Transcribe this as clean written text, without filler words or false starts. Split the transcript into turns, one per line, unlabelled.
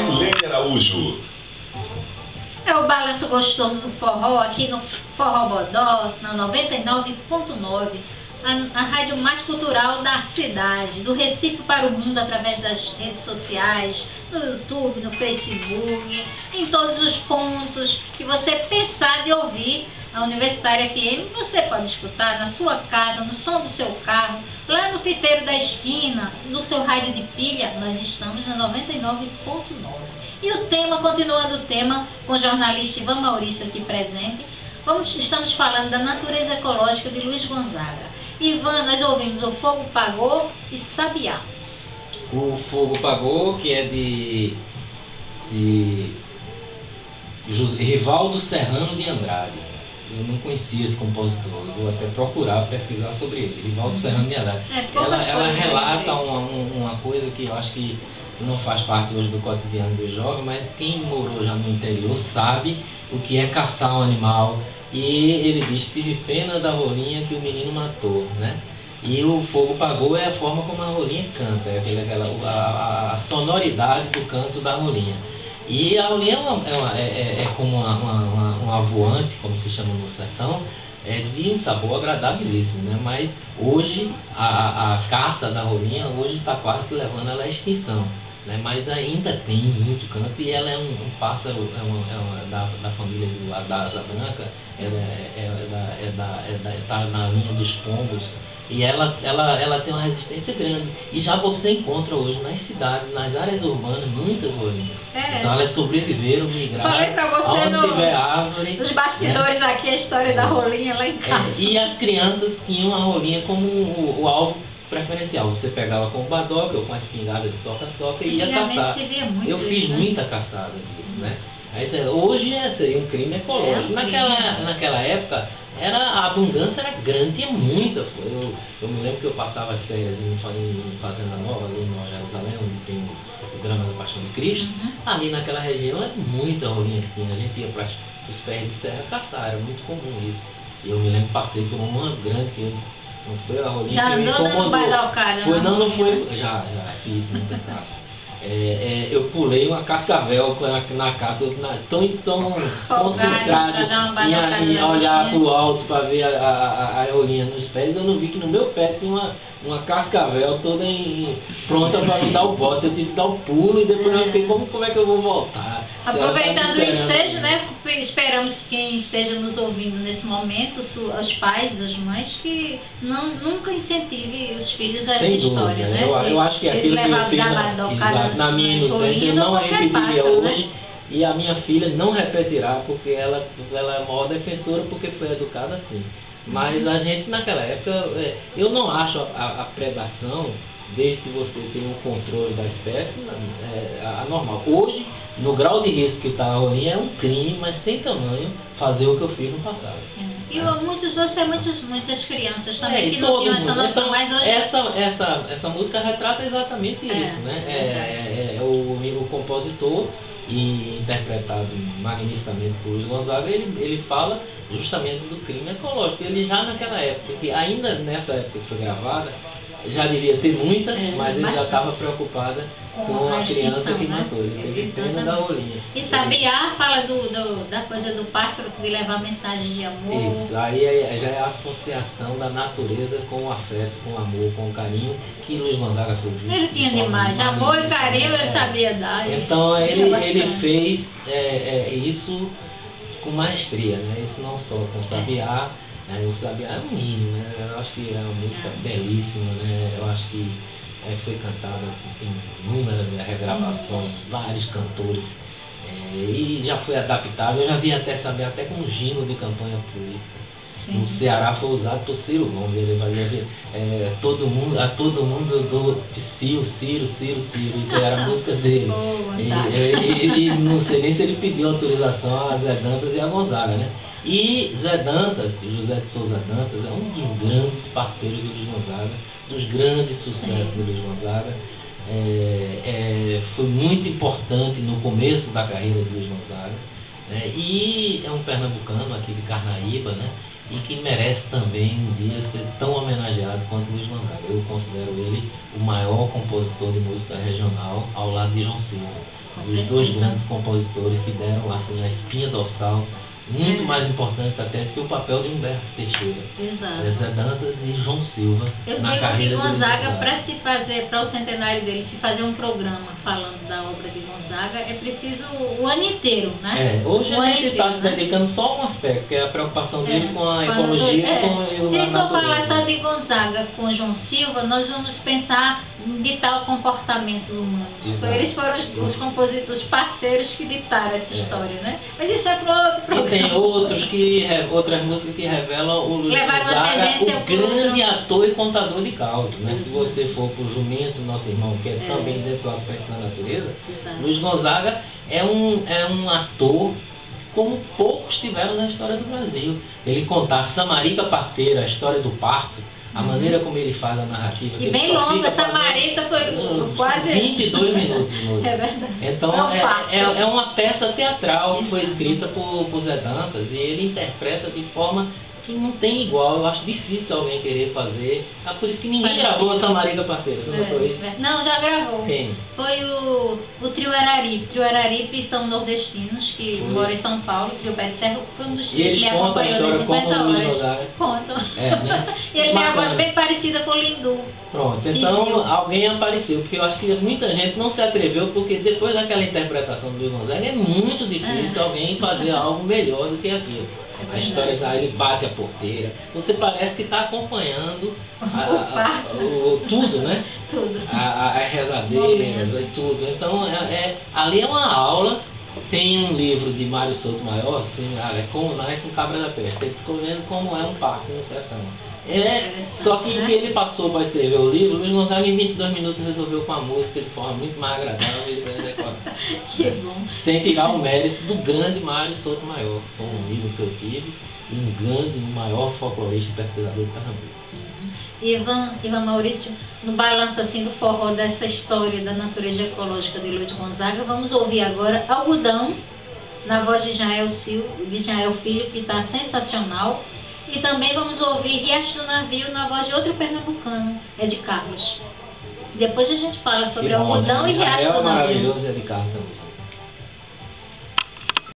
Lucilene Araújo.
É o balanço gostoso do forró aqui no Forró Bodó, na 99.9, a rádio mais cultural da cidade, do Recife para o mundo, através das redes sociais, no YouTube, no Facebook, em todos os pontos que você pensar de ouvir a Universitária FM, você pode escutar na sua casa, no som do seu carro, lá no fiteiro da esquina, no seu rádio de pilha. Nós estamos na 99.9. E o tema, continuando o tema, com o jornalista Ivan Maurício aqui presente, estamos falando da natureza ecológica de Luiz Gonzaga. Ivan, nós ouvimos O Fogo Pagou e Sabiá.
O Fogo Pagou, que é de Rivaldo Serrano de Andrade. Eu não conhecia esse compositor, eu vou até procurar, pesquisar sobre ele. Rivaldo Serrano de Andrade. Ela relata uma coisa que eu acho que não faz parte hoje do cotidiano do jovem, mas quem morou já no interior sabe o que é caçar um animal. E ele diz: tive pena da rolinha que o menino matou, né? E o fogo pagou é a forma como a rolinha canta, a sonoridade do canto da rolinha. E a rolinha é como uma voante, como se chama no sertão, de um sabor agradabilíssimo, né? Mas hoje a caça da rolinha hoje está quase que levando ela à extinção, né? Mas ainda tem muito canto, e ela é um pássaro, da família da asa branca, está na linha dos pombos, e ela tem uma resistência grande. E já você encontra hoje nas cidades, nas áreas urbanas, muitas rolinhas. Então elas sobreviveram, migraram.
Falei pra você
onde tiver árvore.
Nos bastidores, né? Aqui a história da rolinha lá em casa.
E as crianças tinham a rolinha como o alvo preferencial. Você pegava com o badoca ou com a espingarda de soca-soca e ia caçar. Eu fiz muita caçada disso, né? Hoje seria um crime ecológico. Naquela época a abundância era grande, tinha muita. Eu me lembro que eu passava as férias em Fazenda Nova, ali em Nova Jerusalém, onde tem o drama da Paixão de Cristo. Ali naquela região era muita rolinha que tinha. A gente ia para os pés de serra caçar, era muito comum isso. E eu me lembro que passei por uma grande que não foi a rolinha
já
que me incomodou. Não foi. Já fiz muita caça. Eu pulei uma cascavel na caça, tão concentrado em olhar para o alto para ver a rolinha nos pés. Eu não vi que no meu pé tinha uma cascavel toda pronta para me dar o bote. Eu tive que dar o pulo e depois eu fiquei, como é que eu vou voltar?
Aproveitando o ensejo, né? Esperamos que quem esteja nos ouvindo nesse momento, os pais, as mães, que nunca incentive os filhos a essa história, né?
Eu acho que aquilo que eu fiz na minha inocência eu não repetiria hoje, e a minha filha não repetirá, porque ela é a maior defensora, porque foi educada assim. Mas a gente naquela época, eu não acho a predação, desde que você tenha um controle da espécie, anormal. Hoje, no grau de risco que está a rolinha, é um crime, mas sem tamanho, fazer o que eu fiz no passado.
E muitas crianças também que não tinham essa noção, mas hoje...
Essa música retrata exatamente isso, né? O compositor, e interpretado magnificamente por Luiz Gonzaga, ele fala justamente do crime ecológico. Ele já naquela época, que ainda nessa época que foi gravada, já devia ter muitas, mas ele já estava preocupada com a criança que matou. Ele teve pena da rolinha.
E Sabiá fala da coisa do pássaro que levar mensagens de amor.
Isso, aí já é a associação da natureza com o afeto, com o amor, com o carinho, que Luiz Gonzaga fez isso.
Ele tinha demais, amor e carinho, ele sabia dar.
Então ele fez isso com maestria, né? Isso não só com Sabiá. O Sabiá é um hino, né? Eu acho que é uma música belíssima, né? Eu acho que foi cantada em inúmeras regravações, vários cantores, e já foi adaptado. Eu já vi até Sabiá até como gino de campanha política. No Ceará foi usado por Ciro Gomes. Ele fazia todo mundo do Ciro, isso era a música dele. E não sei nem se ele pediu autorização a Zé Dantas e a Gonzaga, né? E Zé Dantas, José de Souza Dantas, é um dos grandes parceiros do Luiz Gonzaga, dos grandes sucessos do Luiz Gonzaga. Foi muito importante no começo da carreira de Luiz Gonzaga. E é um pernambucano aqui de Carnaíba, né? E que merece também um dia ser tão homenageado quanto Luiz Gonzaga. Eu considero ele o maior compositor de música regional, ao lado de João Silva. Os dois grandes compositores que deram assim, a espinha dorsal, muito mais importante até do que o papel de Humberto Teixeira.
Exato.
Zé Dantas e João Silva na carreira
de Gonzaga, para se fazer, para o centenário dele, se fazer um programa falando da obra de Gonzaga, é preciso o ano inteiro, né?
Hoje a gente está se dedicando só a um aspecto, que é a preocupação dele com a ecologia e com a natureza.
Se for falar só de Gonzaga com João Silva, nós vamos pensar em ditar comportamentos humanos. Exato. Eles foram os compositores parceiros que ditaram essa história, né? Mas isso é para outro programa.
E tem outras músicas que revelam o Luiz Gonzaga, o grande ator e contador de causas, né? Se você for para o Jumento, nosso irmão, que é também dentro do aspecto da natureza, Luiz Gonzaga é um ator como poucos tiveram na história do Brasil. Ele contar Samarica Parteira, a história do parto, a maneira como ele faz a narrativa.
E bem longa, essa Samarita foi quase
22 minutos de música.
É verdade.
Então é uma peça teatral que foi escrita por Zé Dantas e ele interpreta de forma que não tem igual. Eu acho difícil alguém querer fazer. É por isso que ninguém gravou a Samarica Parteira. Você notou isso?
Não, já gravou.
Quem?
Foi o Trio Araripe. Trio Araripe são nordestinos que moram em São Paulo. Trio Pé de Serra foi um dos tios que me acompanhou nas 50 horas. Contam.
Né?
E ele tem a voz bem parecida com o Lindu.
Pronto, então alguém apareceu, porque eu acho que muita gente não se atreveu, porque depois daquela interpretação do Luiz Gonzaga é muito difícil alguém fazer algo melhor do que aquilo. A história já ele bate a porteira, você parece que está acompanhando tudo, né?
Tudo.
A rezadeira e tudo. Então ali é uma aula. Tem um livro de Mário Souto Maior, assim, é Como Nasce um Cabra da Peste, descobrindo como é um parto no sertão. Só que o que ele passou para escrever o livro, Luiz Gonzaga em 22 minutos resolveu com a música de forma muito mais agradável e bem decorada.
Que bom.
Sem tirar o mérito do grande Mário Souto Maior, foi um amigo que eu tive, e um maior folclorista e pesquisador de Pernambuco.
Ivan Maurício, no balanço assim do forró dessa história da natureza ecológica de Luiz Gonzaga, vamos ouvir agora Algodão, na voz de Israel Filho, que está sensacional. E também vamos ouvir Riacho do Navio, na voz de outro pernambucano, Ed Carlos. Depois a gente fala sobre Algodão e Riacho do Navio.
Maravilhoso, Ed Carlos.